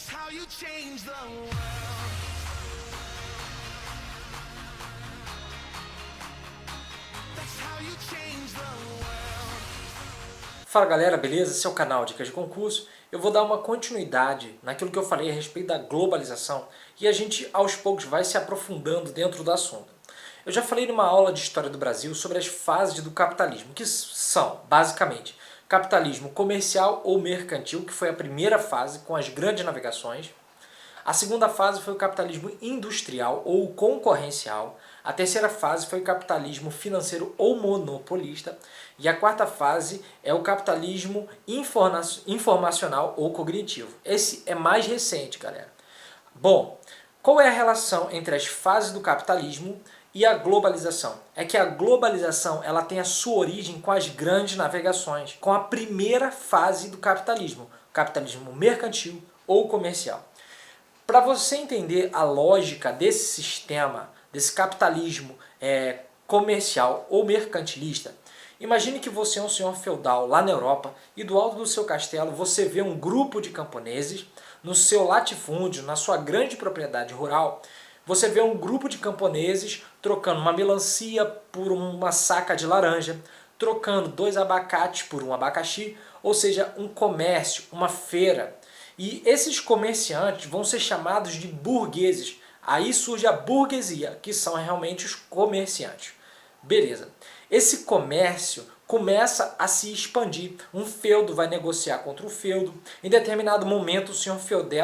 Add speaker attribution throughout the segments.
Speaker 1: how you change the world. That's how you change the world.
Speaker 2: Fala galera, beleza? Esse é o canal Dicas de Concurso. Eu vou dar uma continuidade naquilo que eu falei a respeito da globalização e a gente aos poucos vai se aprofundando dentro do assunto. Eu já falei numa aula de História do Brasil sobre as fases do capitalismo, que são, basicamente, capitalismo comercial ou mercantil, que foi a primeira fase com as grandes navegações. A segunda fase foi o capitalismo industrial ou concorrencial. A terceira fase foi o capitalismo financeiro ou monopolista. E a quarta fase é o capitalismo informacional ou cognitivo. Esse é mais recente, galera. Bom, qual é a relação entre as fases do capitalismo e a globalização? É que a globalização ela tem a sua origem com as grandes navegações, com a primeira fase do capitalismo, o capitalismo mercantil ou comercial. Para você entender a lógica desse sistema, desse capitalismo comercial ou mercantilista, imagine que você é um senhor feudal lá na Europa e do alto do seu castelo você vê um grupo de camponeses no seu latifúndio, na sua grande propriedade rural. Você vê um grupo de camponeses trocando uma melancia por uma saca de laranja, trocando 2 abacates por um abacaxi, ou seja, um comércio, uma feira. E esses comerciantes vão ser chamados de burgueses. Aí surge a burguesia, que são realmente os comerciantes. Beleza. Esse comércio começa a se expandir. Um feudo vai negociar contra o feudo. Em determinado momento, o senhor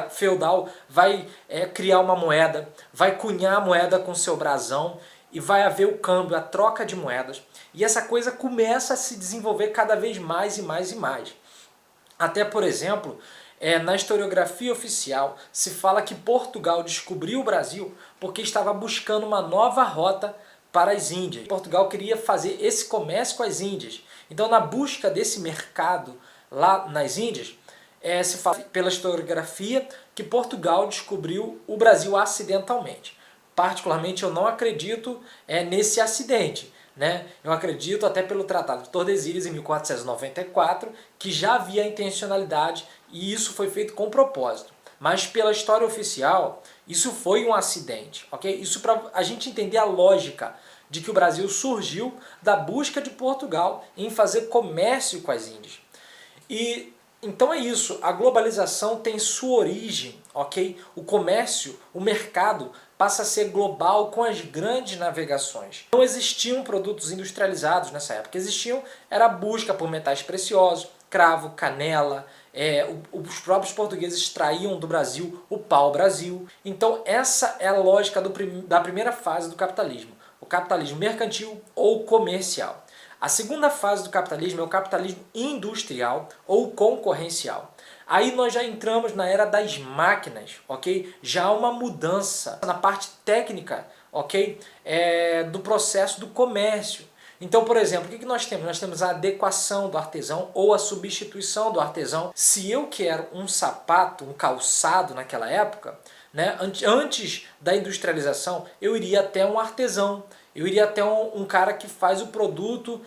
Speaker 2: feudal vai criar uma moeda, vai cunhar a moeda com seu brasão e vai haver o câmbio, a troca de moedas. E essa coisa começa a se desenvolver cada vez mais e mais e mais. Até, por exemplo, na historiografia oficial se fala que Portugal descobriu o Brasil porque estava buscando uma nova rota para as Índias. Portugal queria fazer esse comércio com as Índias. Então, na busca desse mercado lá nas Índias, se fala pela historiografia que Portugal descobriu o Brasil acidentalmente. Particularmente, eu não acredito nesse acidente. Eu acredito até pelo Tratado de Tordesilhas em 1494 que já havia intencionalidade e isso foi feito com propósito. Mas pela história oficial, isso foi um acidente. Okay? Isso para a gente entender a lógica de que o Brasil surgiu da busca de Portugal em fazer comércio com as Índias. E então é isso, a globalização tem sua origem, ok? O comércio, o mercado passa a ser global com as grandes navegações. Não existiam produtos industrializados nessa época, era a busca por metais preciosos, cravo, canela, os próprios portugueses extraíam do Brasil o pau-brasil. Então essa é a lógica da primeira fase do capitalismo, o capitalismo mercantil ou comercial. A segunda fase do capitalismo é o capitalismo industrial ou concorrencial. Aí nós já entramos na era das máquinas, ok? Já há uma mudança na parte técnica, ok? Do processo do comércio. Então, por exemplo, o que nós temos? Nós temos a adequação do artesão ou a substituição do artesão. Se eu quero um sapato, um calçado naquela época, antes da industrialização, eu iria até um artesão. Eu iria até um cara que faz o produto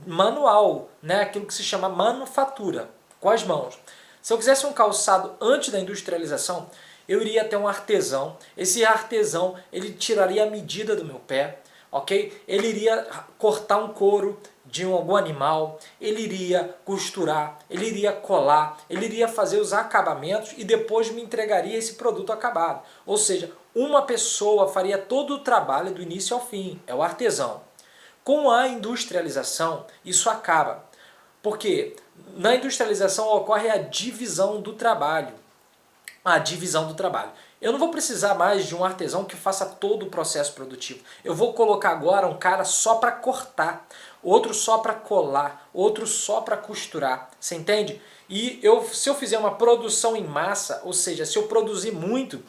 Speaker 2: manual, aquilo que se chama manufatura, com as mãos. Se eu quisesse um calçado antes da industrialização, eu iria até um artesão. Esse artesão ele tiraria a medida do meu pé, ok? Ele iria cortar um couro de algum animal, ele iria costurar, ele iria colar, ele iria fazer os acabamentos e depois me entregaria esse produto acabado. Ou seja, uma pessoa faria todo o trabalho do início ao fim, é o artesão. Com a industrialização, isso acaba. Porque na industrialização ocorre a divisão do trabalho. Eu não vou precisar mais de um artesão que faça todo o processo produtivo. Eu vou colocar agora um cara só para cortar, outro só para colar, outro só para costurar. Você entende? E se eu fizer uma produção em massa, ou seja, se eu produzir muito,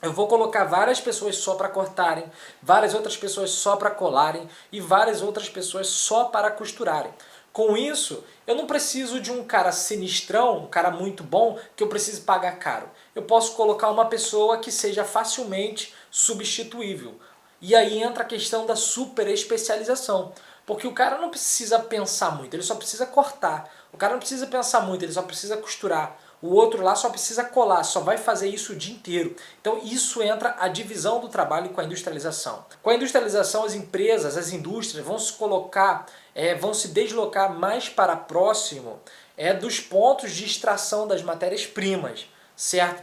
Speaker 2: eu vou colocar várias pessoas só para cortarem, várias outras pessoas só para colarem e várias outras pessoas só para costurarem. Com isso, eu não preciso de um cara sinistrão, um cara muito bom, que eu precise pagar caro. Eu posso colocar uma pessoa que seja facilmente substituível. E aí entra a questão da super especialização. Porque o cara não precisa pensar muito, ele só precisa cortar. O cara não precisa pensar muito, ele só precisa costurar. o outro lá só precisa colar, só vai fazer isso o dia inteiro. Então isso entra a divisão do trabalho com a industrialização. Com a industrialização, as empresas, as indústrias vão se colocar, vão se deslocar mais para próximo dos pontos de extração das matérias-primas, certo?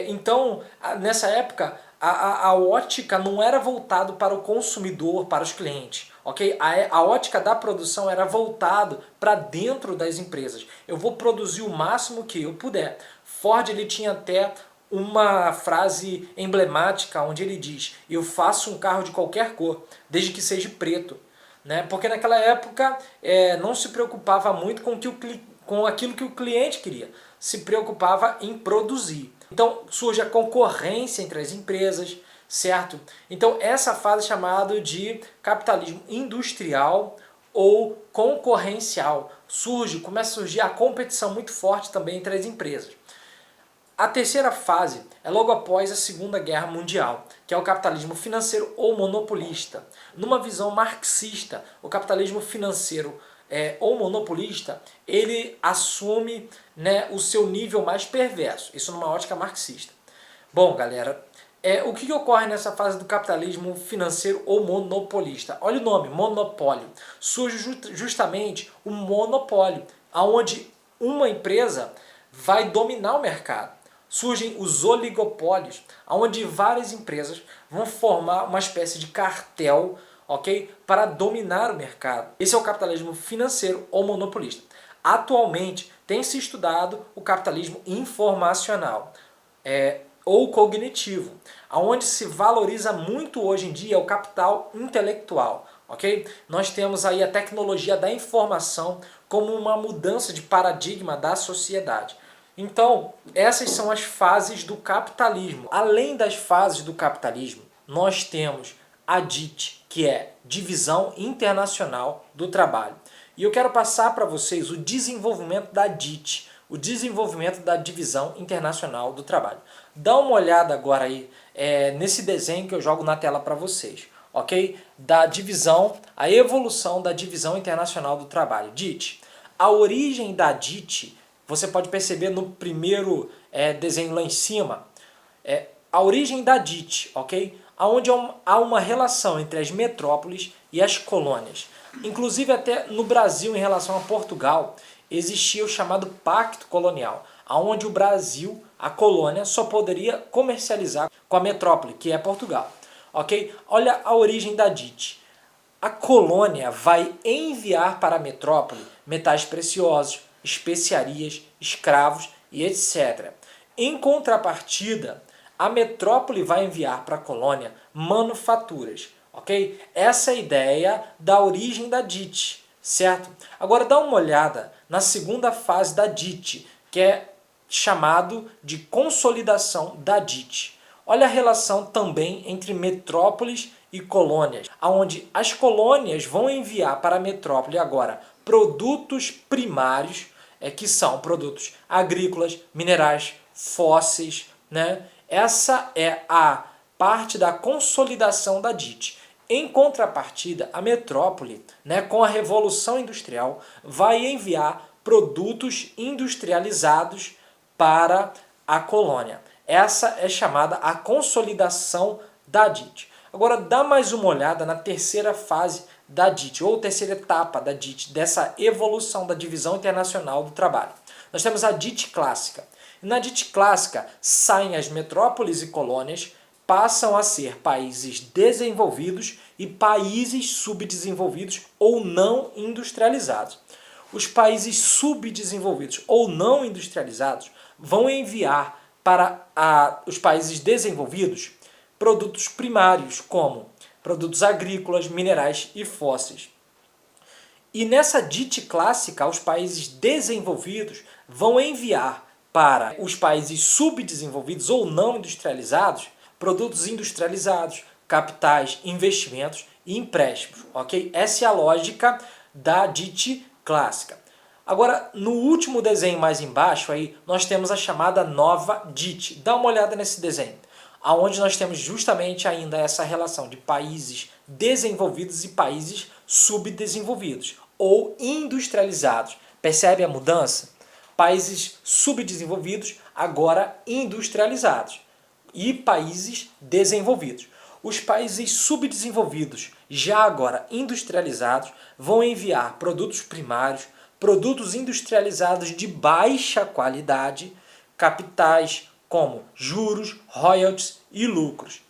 Speaker 2: Então, nessa época, a ótica não era voltado para o consumidor, para os clientes. Okay? A ótica da produção era voltado para dentro das empresas. Eu vou produzir o máximo que eu puder. Ford ele tinha até uma frase emblemática onde ele diz: eu faço um carro de qualquer cor, desde que seja preto. Né? Porque naquela época não se preocupava muito com aquilo que o cliente queria. Se preocupava em produzir. Então surge a concorrência entre as empresas, certo? Então essa fase é chamada de capitalismo industrial ou concorrencial. Começa a surgir a competição muito forte também entre as empresas. A terceira fase é logo após a Segunda Guerra Mundial, que é o capitalismo financeiro ou monopolista. Numa visão marxista, o capitalismo financeiro ou monopolista, ele assume, né, o seu nível mais perverso, isso numa ótica marxista. Bom, galera, o que ocorre nessa fase do capitalismo financeiro ou monopolista? Olha o nome, monopólio. Surge justamente o monopólio, onde uma empresa vai dominar o mercado. Surgem os oligopólios, onde várias empresas vão formar uma espécie de cartel, ok, para dominar o mercado. Esse é o capitalismo financeiro ou monopolista. Atualmente tem se estudado o capitalismo informacional ou cognitivo, onde se valoriza muito hoje em dia o capital intelectual. Okay? Nós temos aí a tecnologia da informação como uma mudança de paradigma da sociedade. Então, essas são as fases do capitalismo. Além das fases do capitalismo, nós temos a DIT, que é Divisão Internacional do Trabalho. E eu quero passar para vocês o desenvolvimento da DIT, o desenvolvimento da Divisão Internacional do Trabalho. Dá uma olhada agora aí nesse desenho que eu jogo na tela para vocês, ok? Da divisão, a evolução da Divisão Internacional do Trabalho, DIT. A origem da DIT, você pode perceber no primeiro desenho lá em cima, a origem da DIT, ok? Onde há uma relação entre as metrópoles e as colônias. Inclusive até no Brasil, em relação a Portugal, existia o chamado Pacto Colonial, onde o Brasil, a colônia, só poderia comercializar com a metrópole, que é Portugal. Ok? Olha a origem da DIT. A colônia vai enviar para a metrópole metais preciosos, especiarias, escravos e etc. Em contrapartida, a metrópole vai enviar para a colônia manufaturas. Ok? Essa é a ideia da origem da DIT, certo? Agora dá uma olhada na segunda fase da DIT, que é chamado de consolidação da DIT. Olha a relação também entre metrópoles e colônias, onde as colônias vão enviar para a metrópole agora produtos primários, que são produtos agrícolas, minerais, fósseis, né? Essa é a parte da consolidação da DIT. Em contrapartida, a metrópole, né, com a Revolução Industrial, vai enviar produtos industrializados para a colônia. Essa é chamada a consolidação da DIT. Agora dá mais uma olhada na terceira fase da DIT, ou terceira etapa da DIT, dessa evolução da Divisão Internacional do Trabalho. Nós temos a DIT clássica. Na DIT clássica, saem as metrópoles e colônias, passam a ser países desenvolvidos e países subdesenvolvidos ou não industrializados. Os países subdesenvolvidos ou não industrializados vão enviar para os países desenvolvidos produtos primários, como produtos agrícolas, minerais e fósseis. E nessa DIT clássica, os países desenvolvidos vão enviar para os países subdesenvolvidos ou não industrializados produtos industrializados, capitais, investimentos e empréstimos. Ok? Essa é a lógica da DIT clássica. Agora, no último desenho mais embaixo, aí, nós temos a chamada nova DIT. Dá uma olhada nesse desenho, onde nós temos justamente ainda essa relação de países desenvolvidos e países subdesenvolvidos ou industrializados. Percebe a mudança? países subdesenvolvidos agora industrializados e países desenvolvidos. Os países subdesenvolvidos, já agora industrializados, vão enviar produtos primários, produtos industrializados de baixa qualidade, capitais como juros, royalties e lucros.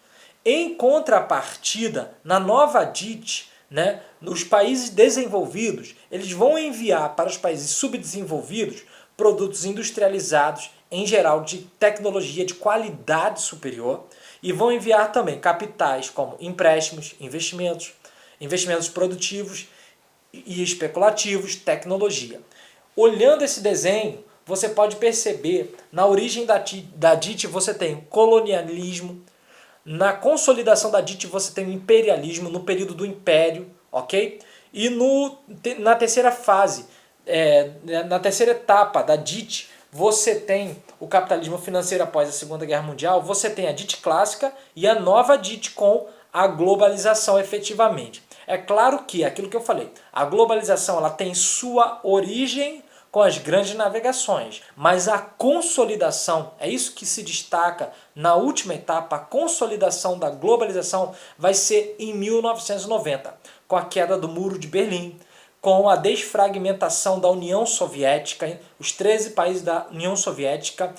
Speaker 2: Em contrapartida, na nova DIT, os países desenvolvidos, eles vão enviar para os países subdesenvolvidos produtos industrializados, em geral de tecnologia de qualidade superior, e vão enviar também capitais como empréstimos, investimentos produtivos e especulativos, tecnologia. Olhando esse desenho, você pode perceber, na origem da DIT você tem colonialismo, na consolidação da DIT você tem o imperialismo, no período do império, ok? E na terceira fase, na terceira etapa da DIT, você tem o capitalismo financeiro após a Segunda Guerra Mundial, você tem a DIT clássica e a nova DIT com a globalização efetivamente. É claro que, aquilo que eu falei, a globalização ela tem sua origem com as grandes navegações, mas a consolidação, é isso que se destaca na última etapa, a consolidação da globalização vai ser em 1990, com a queda do Muro de Berlim, com a desfragmentação da União Soviética. Os 13 países da União Soviética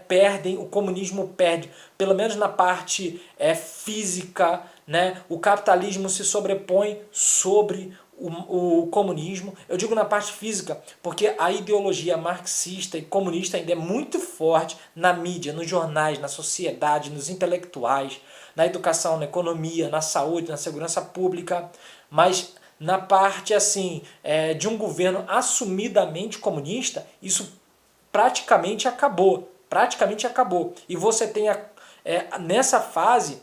Speaker 2: perdem, o comunismo perde, pelo menos na parte física, o capitalismo se sobrepõe sobre o comunismo. Eu digo na parte física porque a ideologia marxista e comunista ainda é muito forte na mídia, nos jornais, na sociedade, nos intelectuais, na educação, na economia, na saúde, na segurança pública, mas na parte assim de um governo assumidamente comunista, isso praticamente acabou. E você tem nessa fase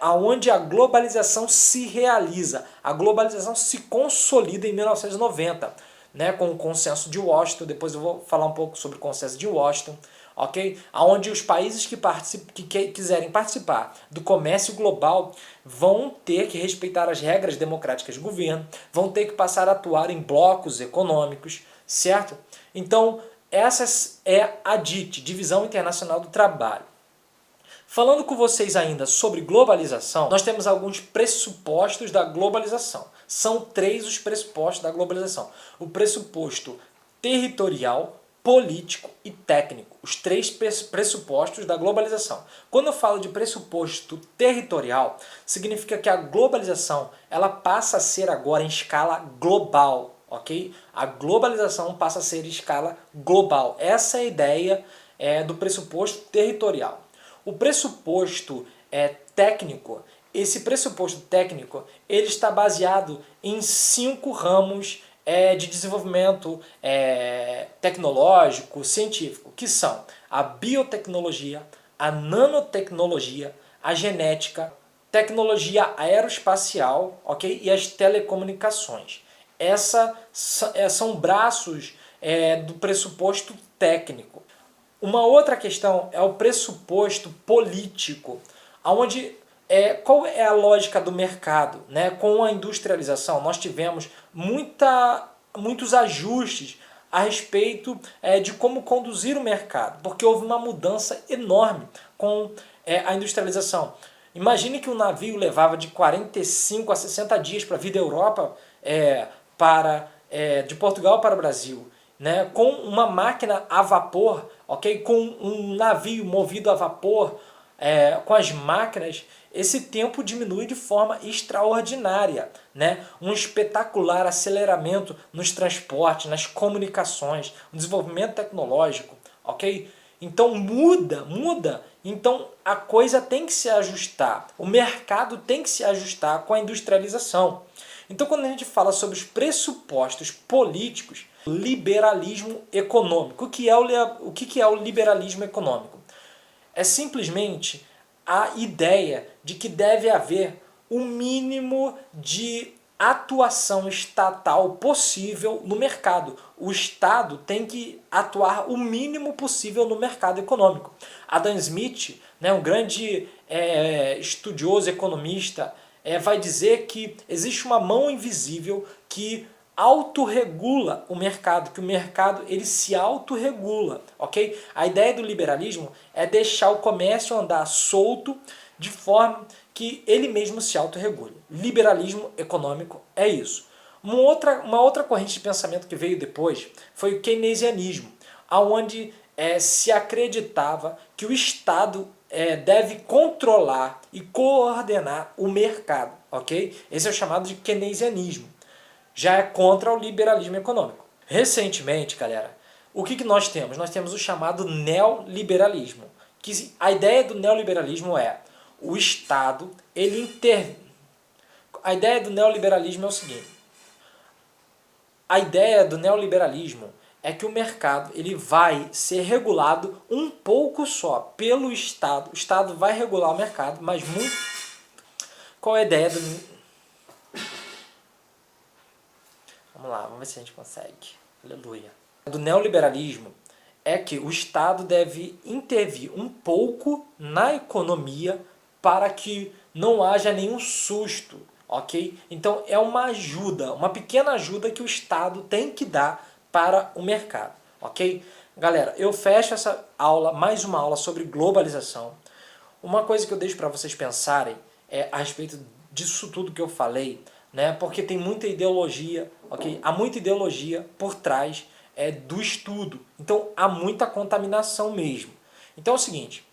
Speaker 2: onde a globalização se realiza, a globalização se consolida em 1990, com o consenso de Washington. Depois eu vou falar um pouco sobre o consenso de Washington, ok? Onde os países que quiserem participar do comércio global vão ter que respeitar as regras democráticas de governo, vão ter que passar a atuar em blocos econômicos, certo? Então, essa é a DIT, Divisão Internacional do Trabalho. Falando com vocês ainda sobre globalização, nós temos alguns pressupostos da globalização. São 3 os pressupostos da globalização. O pressuposto territorial, político e técnico. Os 3 pressupostos da globalização. Quando eu falo de pressuposto territorial, significa que a globalização ela passa a ser agora em escala global. Ok? A globalização passa a ser em escala global. Essa é a ideia do pressuposto territorial. O pressuposto técnico, esse pressuposto técnico, ele está baseado em 5 ramos de desenvolvimento tecnológico, científico, que são a biotecnologia, a nanotecnologia, a genética, tecnologia aeroespacial, ok? E as telecomunicações. São braços do pressuposto técnico. Uma outra questão é o pressuposto político, onde qual é a lógica do mercado? Com a industrialização, nós tivemos muitos ajustes a respeito de como conduzir o mercado, porque houve uma mudança enorme com a industrialização. Imagine que um navio levava de 45 a 60 dias para vir da Europa de Portugal para o Brasil. Com uma máquina a vapor, ok? Com um navio movido a vapor, com as máquinas, esse tempo diminui de forma extraordinária. Um espetacular aceleramento nos transportes, nas comunicações, no desenvolvimento tecnológico. Ok? Então muda. Então a coisa tem que se ajustar. O mercado tem que se ajustar com a industrialização. Então quando a gente fala sobre os pressupostos políticos, liberalismo econômico. O que é o liberalismo econômico? É simplesmente a ideia de que deve haver o mínimo de atuação estatal possível no mercado. O Estado tem que atuar o mínimo possível no mercado econômico. Adam Smith, um grande estudioso economista, vai dizer que existe uma mão invisível que autorregula o mercado, que o mercado ele se autorregula, ok? A ideia do liberalismo é deixar o comércio andar solto de forma que ele mesmo se autorregule. Liberalismo econômico é isso. Uma outra corrente de pensamento que veio depois foi o keynesianismo, onde se acreditava que o Estado deve controlar e coordenar o mercado, ok? Esse é o chamado de keynesianismo. Já é contra o liberalismo econômico. Recentemente, galera, o que nós temos? Nós temos o chamado neoliberalismo. Que a ideia do neoliberalismo é o Estado, ele intervém. A ideia do neoliberalismo é o seguinte. A ideia do neoliberalismo é que o mercado ele vai ser regulado um pouco só pelo Estado. O Estado vai regular o mercado, mas muito... Qual é a ideia do... Vamos lá, vamos ver se a gente consegue. Aleluia. Do neoliberalismo é que o Estado deve intervir um pouco na economia para que não haja nenhum susto, ok? Então é uma ajuda, uma pequena ajuda que o Estado tem que dar para o mercado, ok? Galera, eu fecho essa aula, mais uma aula sobre globalização. Uma coisa que eu deixo para vocês pensarem é a respeito disso tudo que eu falei, né? Porque tem muita ideologia, ok? Há muita ideologia por trás do estudo. Então há muita contaminação mesmo. Então é o seguinte,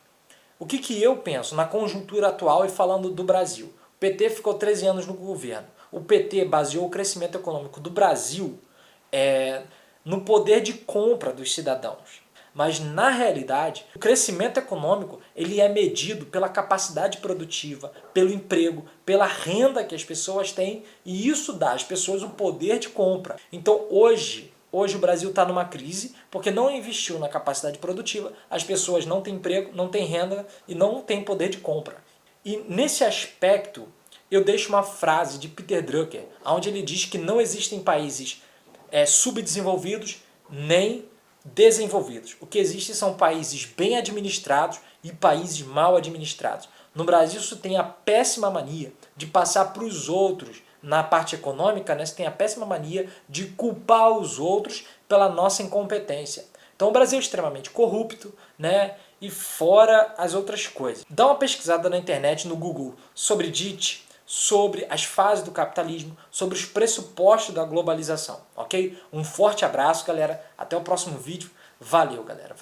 Speaker 2: o que eu penso na conjuntura atual e falando do Brasil? O PT ficou 13 anos no governo. O PT baseou o crescimento econômico do Brasil no poder de compra dos cidadãos. Mas, na realidade, o crescimento econômico ele é medido pela capacidade produtiva, pelo emprego, pela renda que as pessoas têm, e isso dá às pessoas o poder de compra. Então, hoje o Brasil está numa crise porque não investiu na capacidade produtiva, as pessoas não têm emprego, não têm renda e não têm poder de compra. E, nesse aspecto, eu deixo uma frase de Peter Drucker, onde ele diz que não existem países subdesenvolvidos nem desenvolvidos. O que existe são países bem administrados e países mal administrados. No Brasil isso tem a péssima mania de passar para os outros, na parte econômica, né, você tem a péssima mania de culpar os outros pela nossa incompetência. Então o Brasil é extremamente corrupto, né, e fora as outras coisas. Dá uma pesquisada na internet, no Google, sobre DIT, sobre as fases do capitalismo, sobre os pressupostos da globalização, ok? Um forte abraço, galera. Até o próximo vídeo. Valeu, galera.